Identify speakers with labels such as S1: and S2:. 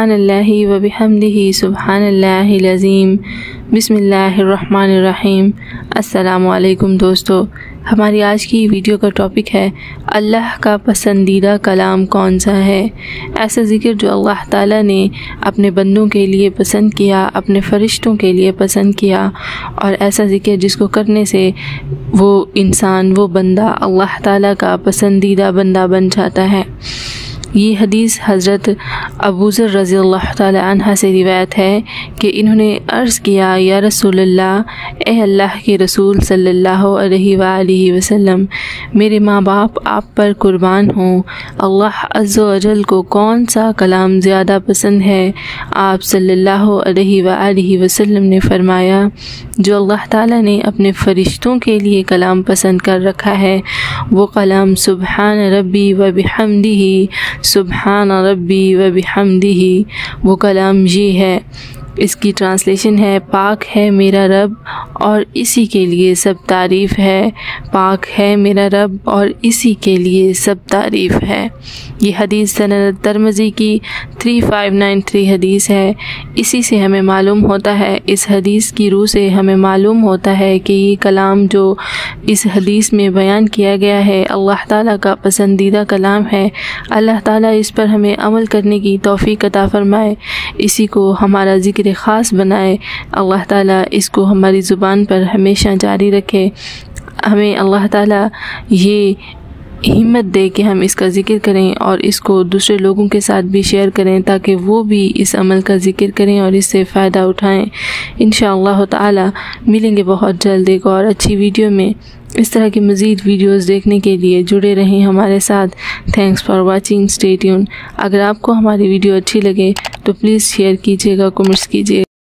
S1: सुब्हानल्लाहि व बिहम्दिही सुब्हानल्लाहिल अज़ीम। बिस्मिल्लाहिर्रहमानिर्रहीम। अस्सलामु अलैकुम दोस्तों, हमारी आज की वीडियो का टॉपिक है अल्लाह का पसंदीदा कलाम कौन सा है। ऐसा ज़िक्र जो अल्लाह ताला ने अपने बंदों के लिए पसंद किया, अपने फ़रिश्तों के लिए पसंद किया, और ऐसा ज़िक्र जिसको करने से वो इंसान, वो बंदा अल्लाह ताला का पसंदीदा बंदा बन जाता है। ये हदीस हज़रत अबू ज़र रज़ियल्लाहु ताला अन्हा से रिवायत है कि इन्होंने अर्ज़ किया, या रसूलल्लाह, ए अल्लाह के रसूल सल्लल्लाहु अलैहि वसल्लम, मेरे माँ बाप आप पर कुर्बान हों, अल्लाह अज़्ज़ा व जल को कौन सा कलाम ज़्यादा पसंद है। आप सल्लल्लाहु अलैहि वसल्लम ने फरमाया, जो अल्लाह ताला ने अपने फ़रिश्तों के लिए कलाम पसंद कर रखा है वो कलाम सुब्हान रब्बी व बिहम्दिही, सुब्हान रब्बी व बिहम्दिही, वो कलाम ये है। इसकी ट्रांसलेशन है, पाक है मेरा रब और इसी के लिए सब तारीफ़ है, पाक है मेरा रब और इसी के लिए सब तारीफ़ है। ये हदीस सनद तिरमिज़ी की 3593 हदीस है। इसी से हमें मालूम होता है, इस हदीस की रूह से हमें मालूम होता है कि ये कलाम जो इस हदीस में बयान किया गया है अल्लाह ताला का पसंदीदा कलाम है। अल्लाह ताला इस पर हमें अमल करने की तौफ़ीक़ अता फ़रमाए, इसी को हमारा ज़िक्र ख़ास बनाए। अल्लाह ताला इसको हमारी ज़ुबान पर हमेशा जारी रखे। हमें अल्लाह ताला ये हिम्मत दे कि हम इसका ज़िक्र करें और इसको दूसरे लोगों के साथ भी शेयर करें, ताकि वो भी इस अमल का ज़िक्र करें और इससे फ़ायदा उठाएं। इंशाअल्लाह ताला मिलेंगे बहुत जल्द एक और अच्छी वीडियो में। इस तरह की मज़ीद वीडियोस देखने के लिए जुड़े रहें हमारे साथ। Thanks for watching, stay tune. अगर आपको हमारी वीडियो अच्छी लगे तो प्लीज़ शेयर कीजिएगा, कमेंट्स कीजिए।